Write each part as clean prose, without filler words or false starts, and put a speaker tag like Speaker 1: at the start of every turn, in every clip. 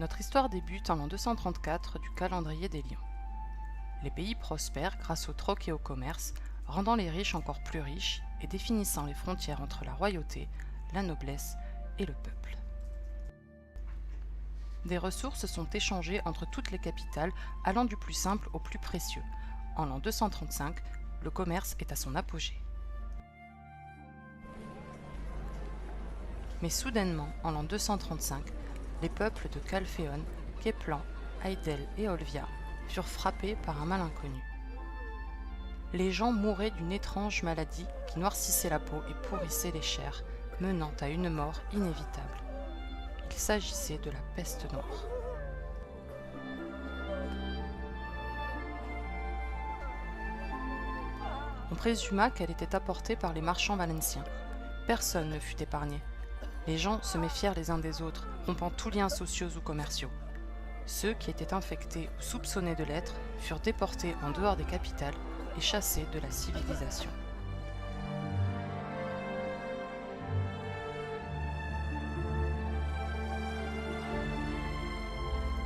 Speaker 1: Notre histoire débute en l'an 234 du calendrier des Lions. Les pays prospèrent grâce au troc et au commerce, rendant les riches encore plus riches et définissant les frontières entre la royauté, la noblesse et le peuple. Des ressources sont échangées entre toutes les capitales, allant du plus simple au plus précieux. En l'an 235, le commerce est à son apogée. Mais soudainement, en l'an 235, les peuples de Calphéon, Képlan, Aïdel et Olvia furent frappés par un mal inconnu. Les gens mouraient d'une étrange maladie qui noircissait la peau et pourrissait les chairs, menant à une mort inévitable. Il s'agissait de la peste noire. On présuma qu'elle était apportée par les marchands valenciens. Personne ne fut épargné. Les gens se méfièrent les uns des autres, rompant tous liens sociaux ou commerciaux. Ceux qui étaient infectés ou soupçonnés de l'être furent déportés en dehors des capitales et chassés de la civilisation.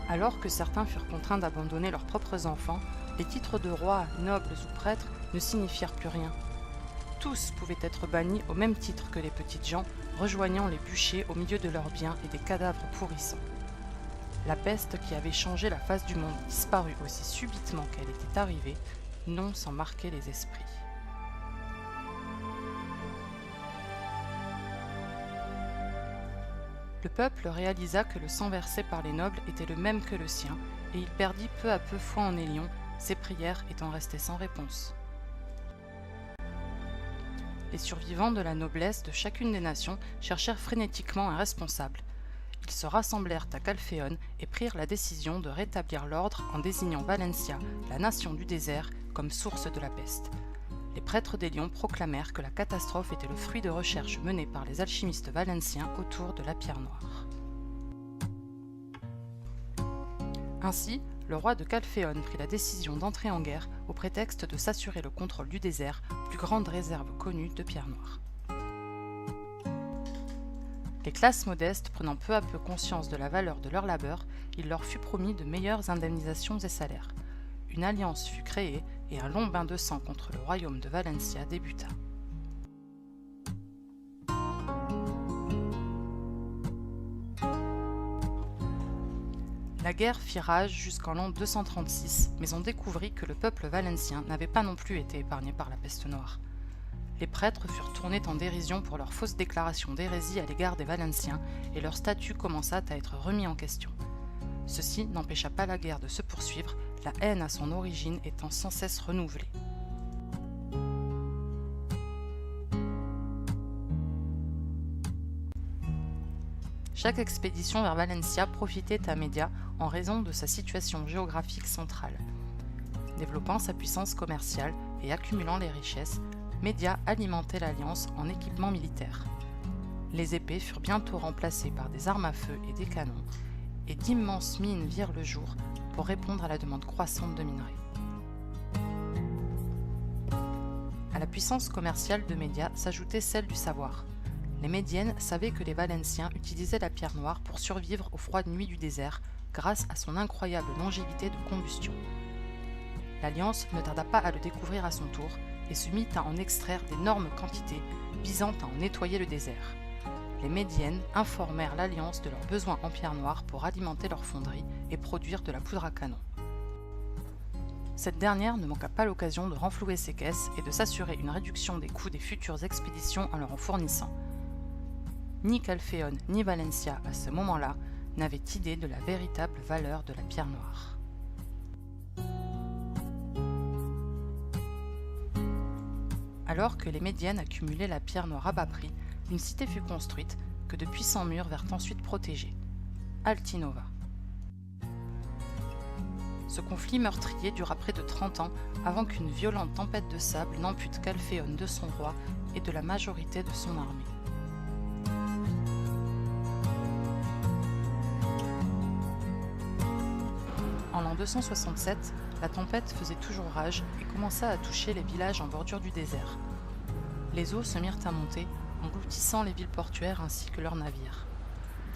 Speaker 1: Alors que certains furent contraints d'abandonner leurs propres enfants, les titres de rois, nobles ou prêtres ne signifièrent plus rien. Tous pouvaient être bannis au même titre que les petites gens, rejoignant les bûchers au milieu de leurs biens et des cadavres pourrissants. La peste qui avait changé la face du monde disparut aussi subitement qu'elle était arrivée, non sans marquer les esprits. Le peuple réalisa que le sang versé par les nobles était le même que le sien, et il perdit peu à peu foi en Élion, ses prières étant restées sans réponse. Les survivants de la noblesse de chacune des nations cherchèrent frénétiquement un responsable. Ils se rassemblèrent à Calphéon et prirent la décision de rétablir l'ordre en désignant Valencia, la nation du désert, comme source de la peste. Les prêtres des lions proclamèrent que la catastrophe était le fruit de recherches menées par les alchimistes valenciens autour de la pierre noire. Ainsi, le roi de Calphéon prit la décision d'entrer en guerre au prétexte de s'assurer le contrôle du désert, plus grande réserve connue de pierre noire. Les classes modestes prenant peu à peu conscience de la valeur de leur labeur, il leur fut promis de meilleures indemnisations et salaires. Une alliance fut créée et un long bain de sang contre le royaume de Valencia débuta. La guerre fit rage jusqu'en l'an 236, mais on découvrit que le peuple valencien n'avait pas non plus été épargné par la peste noire. Les prêtres furent tournés en dérision pour leurs fausses déclarations d'hérésie à l'égard des Valenciens et leur statut commença à être remis en question. Ceci n'empêcha pas la guerre de se poursuivre, la haine à son origine étant sans cesse renouvelée. Chaque expédition vers Valencia profitait à Média en raison de sa situation géographique centrale. Développant sa puissance commerciale et accumulant les richesses, Média alimentait l'alliance en équipement militaire. Les épées furent bientôt remplacées par des armes à feu et des canons, et d'immenses mines virent le jour pour répondre à la demande croissante de minerais. À la puissance commerciale de Média s'ajoutait celle du savoir. Les Médiennes savaient que les Valenciens utilisaient la pierre noire pour survivre aux froides nuits du désert grâce à son incroyable longévité de combustion. L'Alliance ne tarda pas à le découvrir à son tour et se mit à en extraire d'énormes quantités, visant à en nettoyer le désert. Les Médiennes informèrent l'Alliance de leurs besoins en pierre noire pour alimenter leur fonderie et produire de la poudre à canon. Cette dernière ne manqua pas l'occasion de renflouer ses caisses et de s'assurer une réduction des coûts des futures expéditions en leur en fournissant. Ni Calphéon ni Valencia, à ce moment-là, n'avaient idée de la véritable valeur de la pierre noire. Alors que les Médiennes accumulaient la pierre noire à bas prix, une cité fut construite que de puissants murs vinrent ensuite protéger, Altinova. Ce conflit meurtrier dura près de 30 ans avant qu'une violente tempête de sable n'ampute Calphéon de son roi et de la majorité de son armée. En l'an 267, la tempête faisait toujours rage et commença à toucher les villages en bordure du désert. Les eaux se mirent à monter, engloutissant les villes portuaires ainsi que leurs navires.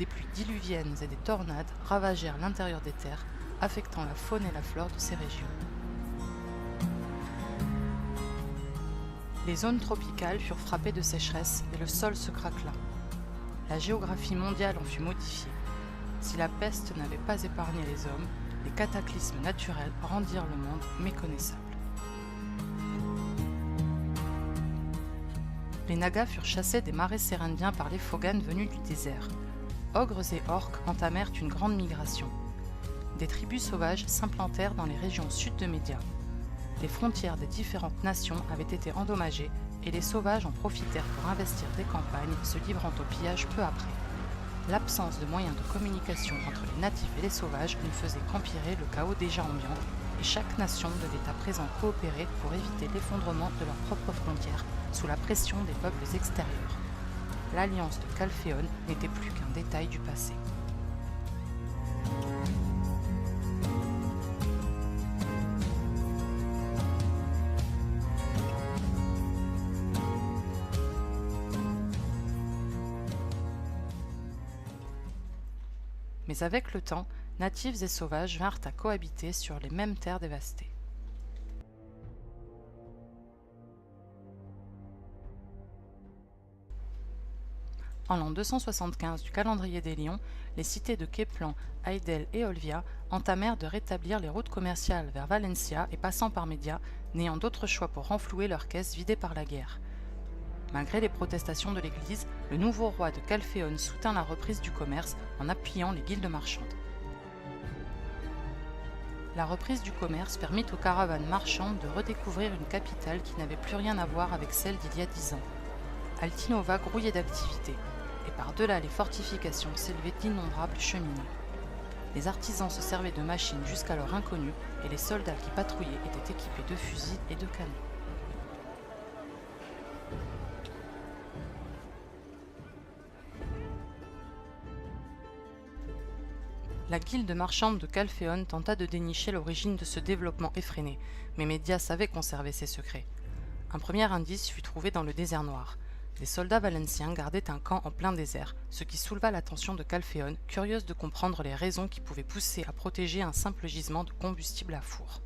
Speaker 1: des pluies diluviennes et des tornades ravagèrent l'intérieur des terres, affectant la faune et la flore de ces régions. Les zones tropicales furent frappées de sécheresse et le sol se craquela. La géographie mondiale en fut modifiée. Si la peste n'avait pas épargné les hommes, les cataclysmes naturels rendirent le monde méconnaissable. Les Nagas furent chassés des marais séréndiens par les Fogan venus du désert. Ogres et orques entamèrent une grande migration. Des tribus sauvages s'implantèrent dans les régions sud de Média. Les frontières des différentes nations avaient été endommagées et les sauvages en profitèrent pour investir des campagnes, se livrant au pillage peu après. L'absence de moyens de communication entre les natifs et les sauvages ne faisait qu'empirer le chaos déjà ambiant, et chaque nation devait à présent coopérer pour éviter l'effondrement de leurs propres frontières sous la pression des peuples extérieurs. L'alliance de Calphéon n'était plus qu'un détail du passé. Mais avec le temps, natifs et sauvages vinrent à cohabiter sur les mêmes terres dévastées. En l'an 275 du calendrier des Lions, les cités de Képlan, Aidel et Olvia entamèrent de rétablir les routes commerciales vers Valencia et passant par Média, n'ayant d'autre choix pour renflouer leurs caisses vidées par la guerre. Malgré les protestations de l'Église, le nouveau roi de Calphéon soutint la reprise du commerce en appuyant les guildes marchandes. La reprise du commerce permit aux caravanes marchandes de redécouvrir une capitale qui n'avait plus rien à voir avec celle d'il y a 10 ans. Altinova grouillait d'activité, et par-delà les fortifications s'élevaient d'innombrables cheminées. Les artisans se servaient de machines jusqu'alors inconnues, et les soldats qui patrouillaient étaient équipés de fusils et de canons. La guilde marchande de Calphéon tenta de dénicher l'origine de ce développement effréné, mais Média savait conserver ses secrets. Un premier indice fut trouvé dans le désert noir. Des soldats valenciens gardaient un camp en plein désert, ce qui souleva l'attention de Calphéon, curieuse de comprendre les raisons qui pouvaient pousser à protéger un simple gisement de combustible à four.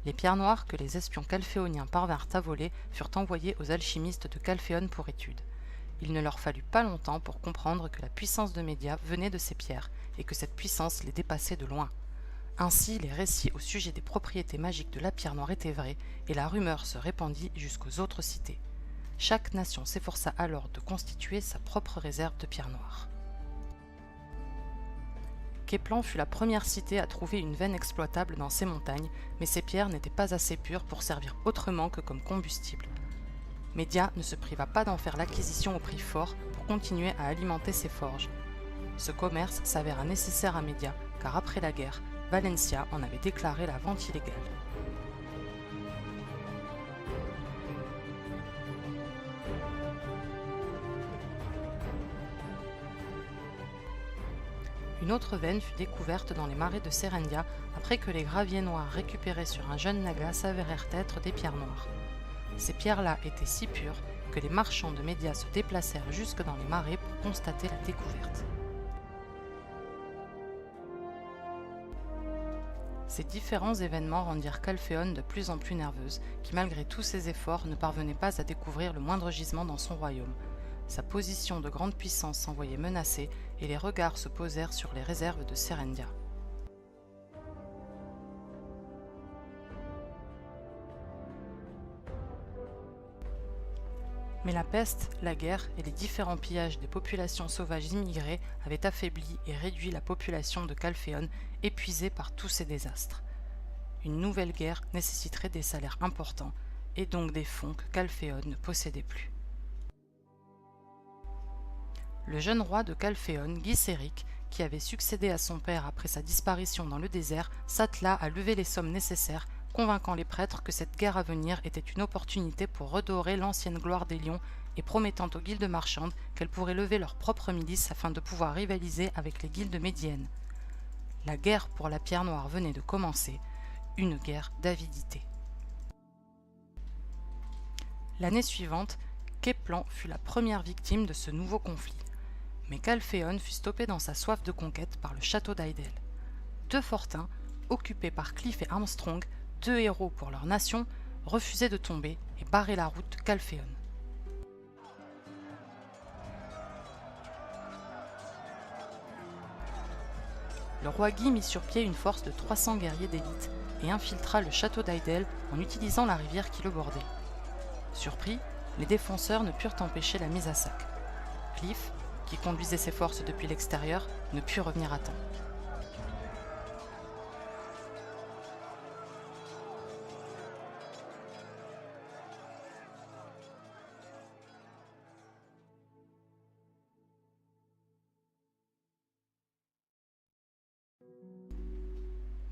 Speaker 1: Les pierres noires que les espions calphéoniens parvinrent à voler furent envoyées aux alchimistes de Calphéon pour étude. Il ne leur fallut pas longtemps pour comprendre que la puissance de Média venait de ces pierres et que cette puissance les dépassait de loin. Ainsi, les récits au sujet des propriétés magiques de la pierre noire étaient vrais et la rumeur se répandit jusqu'aux autres cités. Chaque nation s'efforça alors de constituer sa propre réserve de pierre noire. Képlan fut la première cité à trouver une veine exploitable dans ces montagnes, mais ces pierres n'étaient pas assez pures pour servir autrement que comme combustible. Média ne se priva pas d'en faire l'acquisition au prix fort pour continuer à alimenter ses forges. Ce commerce s'avéra nécessaire à Média, car après la guerre, Valencia en avait déclaré la vente illégale. Une autre veine fut découverte dans les marais de Serendia après que les graviers noirs récupérés sur un jeune naga s'avérèrent être des pierres noires. Ces pierres-là étaient si pures que les marchands de Média se déplacèrent jusque dans les marais pour constater la découverte. Ces différents événements rendirent Calphéon de plus en plus nerveuse, qui malgré tous ses efforts ne parvenait pas à découvrir le moindre gisement dans son royaume. Sa position de grande puissance s'en voyait menacée et les regards se posèrent sur les réserves de Serendia. Mais la peste, la guerre et les différents pillages des populations sauvages immigrées avaient affaibli et réduit la population de Calphéon, épuisée par tous ces désastres. Une nouvelle guerre nécessiterait des salaires importants, et donc des fonds que Calphéon ne possédait plus. Le jeune roi de Calphéon, Gyséric, qui avait succédé à son père après sa disparition dans le désert, s'attela à lever les sommes nécessaires, convainquant les prêtres que cette guerre à venir était une opportunité pour redorer l'ancienne gloire des lions et promettant aux guildes marchandes qu'elles pourraient lever leur propre milice afin de pouvoir rivaliser avec les guildes médiennes. La guerre pour la pierre noire venait de commencer. une guerre d'avidité. L'année suivante, Keplan fut la première victime de ce nouveau conflit. Mais Calphéon fut stoppé dans sa soif de conquête par le château d'Aidel. Deux fortins, occupés par Cliff et Armstrong, deux héros pour leur nation, refusaient de tomber et barraient la route de Calphéon. Le roi Guy mit sur pied une force de 300 guerriers d'élite et infiltra le château d'Aidel en utilisant la rivière qui le bordait. Surpris, les défenseurs ne purent empêcher la mise à sac. Cliff, qui conduisait ses forces depuis l'extérieur, ne put revenir à temps.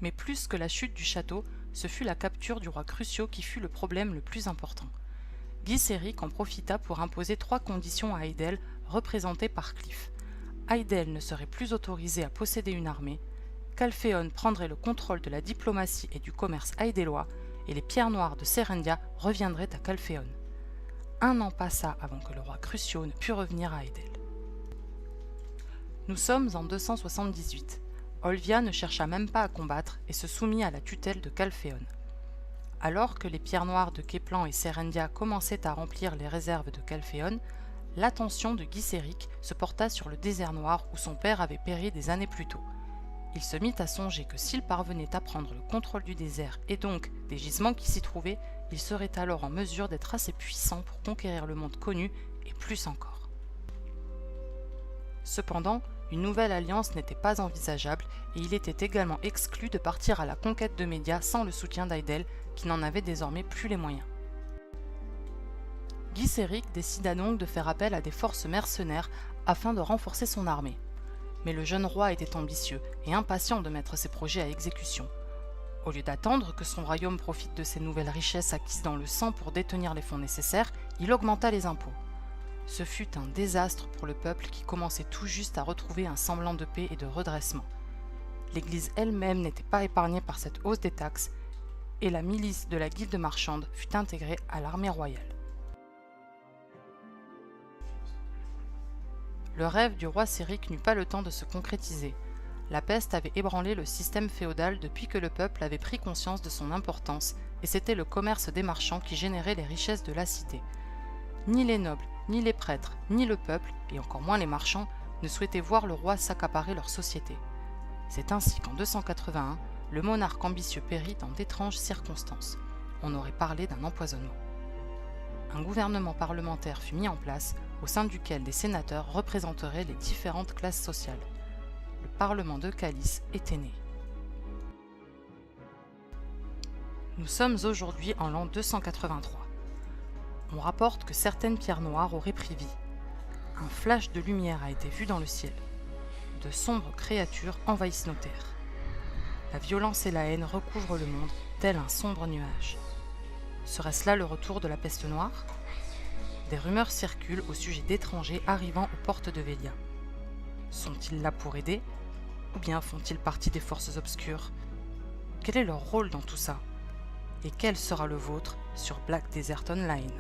Speaker 1: Mais plus que la chute du château, ce fut la capture du roi Crucio qui fut le problème le plus important. Gisséric en profita pour imposer 3 conditions à Aidel, représentées par Cliff. Aidel ne serait plus autorisé à posséder une armée, Calphéon prendrait le contrôle de la diplomatie et du commerce aidellois, et les pierres noires de Serendia reviendraient à Calphéon. 1 an passa avant que le roi Crucio ne pût revenir à Aidel. Nous sommes en 278. Olvia ne chercha même pas à combattre et se soumit à la tutelle de Calphéon. Alors que les pierres noires de Keplan et Serendia commençaient à remplir les réserves de Calphéon, l'attention de Gisséric se porta sur le désert noir où son père avait péri des années plus tôt. Il se mit à songer que s'il parvenait à prendre le contrôle du désert et donc des gisements qui s'y trouvaient, il serait alors en mesure d'être assez puissant pour conquérir le monde connu et plus encore. Cependant, une nouvelle alliance n'était pas envisageable et il était également exclu de partir à la conquête de Média sans le soutien d'Aidel, qui n'en avait désormais plus les moyens. Gisséric décida donc de faire appel à des forces mercenaires afin de renforcer son armée. Mais le jeune roi était ambitieux et impatient de mettre ses projets à exécution. Au lieu d'attendre que son royaume profite de ces nouvelles richesses acquises dans le sang pour détenir les fonds nécessaires, il augmenta les impôts. Ce fut un désastre pour le peuple qui commençait tout juste à retrouver un semblant de paix et de redressement. L'Église elle-même n'était pas épargnée par cette hausse des taxes et la milice de la guilde marchande fut intégrée à l'armée royale. Le rêve du roi Séric n'eut pas le temps de se concrétiser. La peste avait ébranlé le système féodal depuis que le peuple avait pris conscience de son importance et c'était le commerce des marchands qui générait les richesses de la cité. Ni les nobles, ni les prêtres, ni le peuple, et encore moins les marchands, ne souhaitaient voir le roi s'accaparer leur société. C'est ainsi qu'en 281, le monarque ambitieux périt dans d'étranges circonstances. On aurait parlé d'un empoisonnement. Un gouvernement parlementaire fut mis en place, au sein duquel des sénateurs représenteraient les différentes classes sociales. Le Parlement de Calice était né. Nous sommes aujourd'hui en l'an 283. On rapporte que certaines pierres noires auraient pris vie. Un flash de lumière a été vu dans le ciel. De sombres créatures envahissent nos terres. La violence et la haine recouvrent le monde, tel un sombre nuage. Serait-ce là le retour de la peste noire ? Des rumeurs circulent au sujet d'étrangers arrivant aux portes de Velia. Sont-ils là pour aider ? Ou bien font-ils partie des forces obscures ? Quel est leur rôle dans tout ça ? Et quel sera le vôtre sur Black Desert Online ?